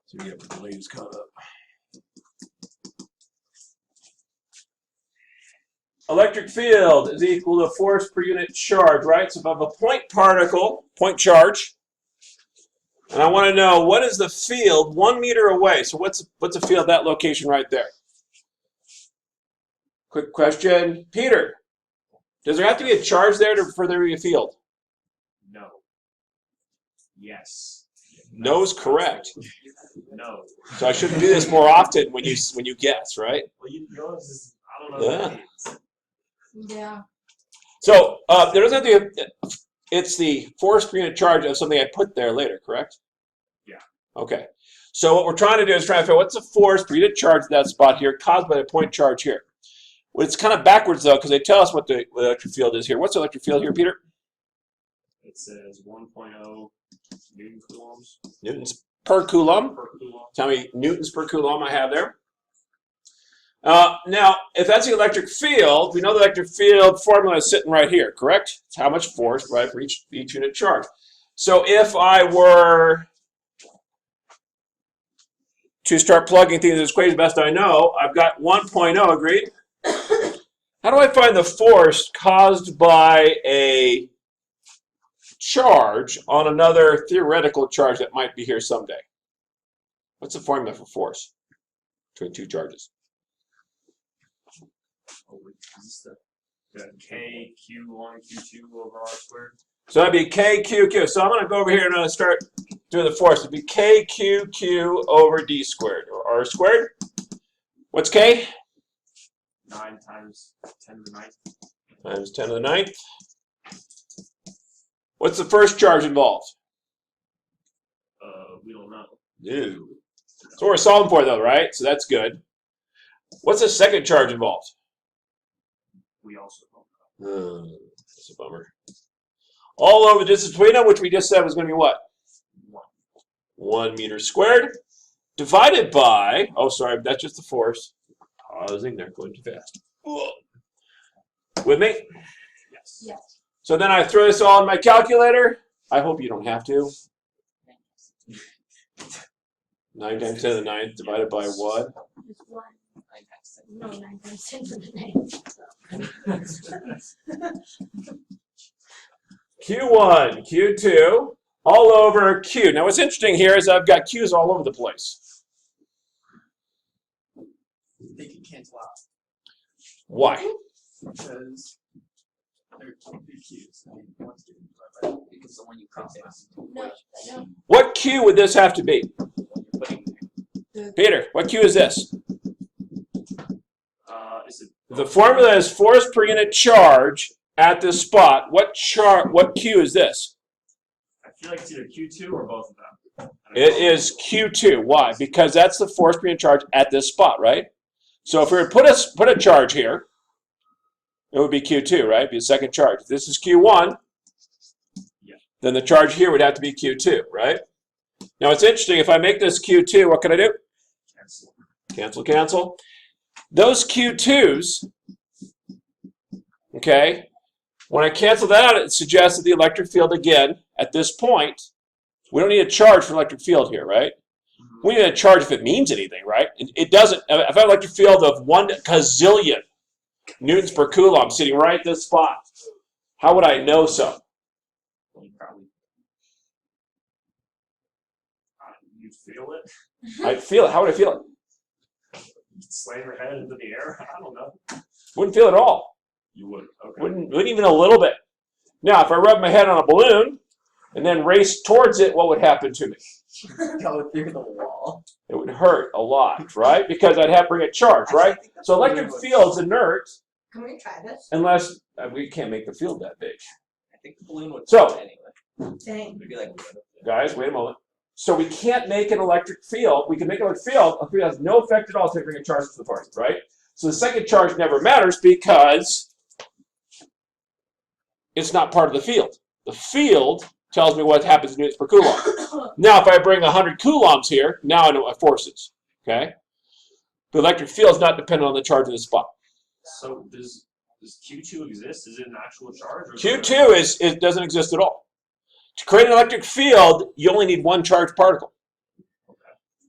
So we have the delays caught up. Electric field is equal to force per unit charge, right? So if I have a point particle, point charge, and I want to know what is the field 1 meter away. So what's the field at that location right there? Quick question, Peter. Does there have to be a charge there for there to be a field? No. Yes. No is correct. No. So I shouldn't do this more often when you guess, right? Well, yours is, I don't know what that means. Yeah. So there doesn't have to be it's the force per unit charge of something I put there later, correct? Yeah. Okay. So what we're trying to do is try to figure out what's the force per unit charge at that spot here caused by the point charge here. Well, it's kind of backwards though because they tell us what the electric field is here. What's the electric field here, Peter? It says 1.0 Newton coulombs. Newtons per coulomb. Per coulomb. Tell me newtons per coulomb I have there. Now, if that's the electric field, we know the electric field formula is sitting right here, correct? It's how much force, right, for each unit charge. So if I were to start plugging things in this equation best I know, I've got 1.0, agreed? How do I find the force caused by a charge on another theoretical charge that might be here someday? What's the formula for force between two charges? The KQ1, Q2 over R squared. So that'd be KQQ. So I'm going to go over here and I'm going to start doing the force. It'd be KQQ over D squared, or R squared. What's K? 9 times 10 to the 9th. Times 10 to the 9th. What's the first charge involved? We don't know. No. That's what we're solving for, though, right? So that's good. What's the second charge involved? We also don't know. That's a bummer. All over the distance between them, which we just said was going to be what? 1 meter squared divided by, oh, sorry, that's just the force. Pausing there, going too fast. With me? Yes. Yes. So then I throw this all in my calculator. I hope you don't have to. 9 times 10 to the 9th divided by what? It's 1. 9 times 10 to the 9. Q1, Q2, all over Q. Now what's interesting here is I've got Q's all over the place. They can cancel out Why? because they're Q's. I mean, one's given by because the one you cross out. No. What Q would this have to be? Peter, what Q is this? Is it The formula is force per unit charge at this spot. What Q is this? I feel like it's either Q2 or both of them. It is Q2. Why? Because that's the force per unit charge at this spot, right? So if we were to put a charge here, it would be Q2, right? It'd be a second charge. If this is Q1, then the charge here would have to be Q2, right? Now it's interesting. If I make this Q2, what can I do? Cancel. Cancel, cancel. Those Q2s, okay, when I cancel that out, it suggests that the electric field, again, at this point, we don't need a charge for electric field here, right? We need a charge if it means anything, right? It doesn't. If I have an electric field of 1 gazillion newtons per coulomb sitting right at this spot, how would I know so? You probably you feel it. I'd feel it. How would I feel it? Slam your head into the air. I don't know. Wouldn't feel it at all. You would. Okay. Wouldn't even a little bit. Now, if I rub my head on a balloon and then race towards it, what would happen to me? Go through the wall. It would hurt a lot, right? Because I'd have to bring a charge, right? So electric field's inert Can we try this? unless we can't make the field that big. I think the balloon would So- float anyway. Dang. Maybe like Guys, wait a moment. So we can't make an electric field. We can make an electric field. A field has no effect at all to bring a charge to the party, right? So the second charge never matters because it's not part of the field. The field tells me what happens in units per coulomb. Now, if I bring 100 coulombs here, now I know what force is. Okay? The electric field is not dependent on the charge in the spot. So does Q2 exist? Is it an actual charge? Or Q2 it doesn't exist at all. To create an electric field, you only need one charged particle.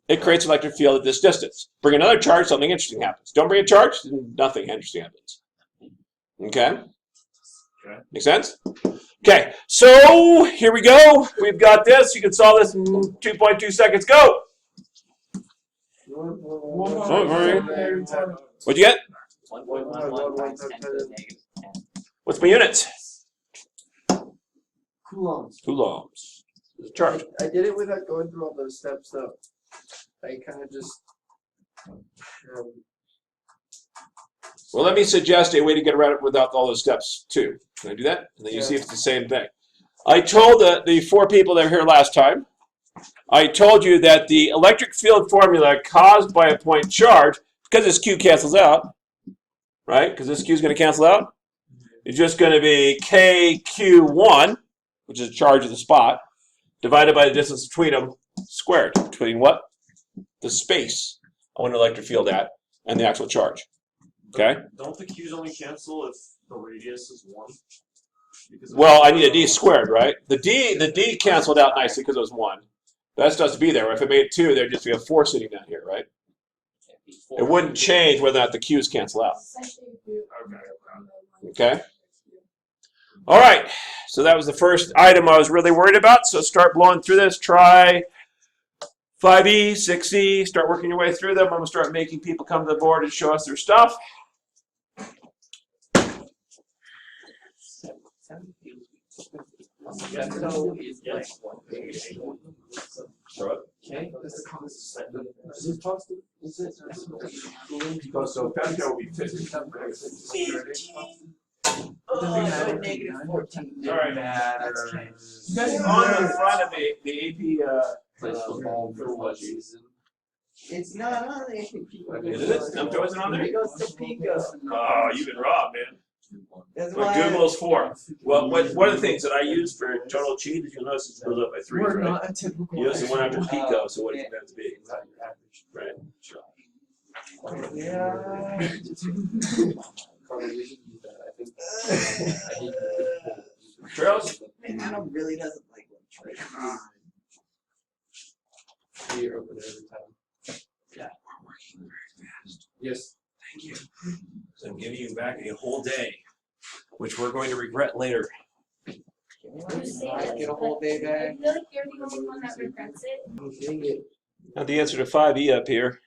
it creates an electric field at this distance. Bring another charge, something interesting happens. Don't bring a charge, nothing interesting happens. Okay? Make sense? Okay, so here we go. We've got this. You can solve this in 2.2 seconds. Go! What'd you get? 1.11 times 10 to the negative 10. What's my units? Coulombs. Coulombs. There's a charge. I did it without going through all those steps, though. I kind of just. Well, let me suggest a way to get around it without all those steps, too. Can I do that? And then you see if it's the same thing. I told the 4 people that were here last time, I told you that the electric field formula caused by a point charge, because this Q cancels out, right? Because this Q is going to cancel out. It's just going to be KQ1, which is a charge of the spot, divided by the distance between them, squared. Between what? The space I want an electric field at and the actual charge. Okay? Don't the Q's only cancel if the radius is 1? Because Well, I need a D squared, right? The D canceled out nicely because it was 1. That supposed to be there. If it made 2, there'd just be a 4 sitting down here, right? It wouldn't change whether or not the Q's cancel out. Okay? All right. So that was the first item I was really worried about. So start blowing through this. Try 5E, 6E. Start working your way through them. I'm going to start making people come to the board and show us their stuff. Okay. Is it possible? Is it? So Pascal will be 50. Negative 14. All right. Matters. You guys on the front of the AP. Plays football for what reason? It's not on the AP. It is? Numto isn't on there? It goes to Pico. Oh, you've been robbed, man. That's What why Google's for. Well, one of the things that I use for total cheat is you'll notice it goes up by 3, we're right? not a typical. You also went after Pico, so what does it have to be? Right. Yeah. Trails? Man, Adam really doesn't like when trails. You open it every time. Yeah. We're working very fast. Yes. Thank you. So I'm giving you back a whole day, which we're going to regret later. Get a whole day back. I feel like you're the only one that regrets it. Now the answer to 5E up here.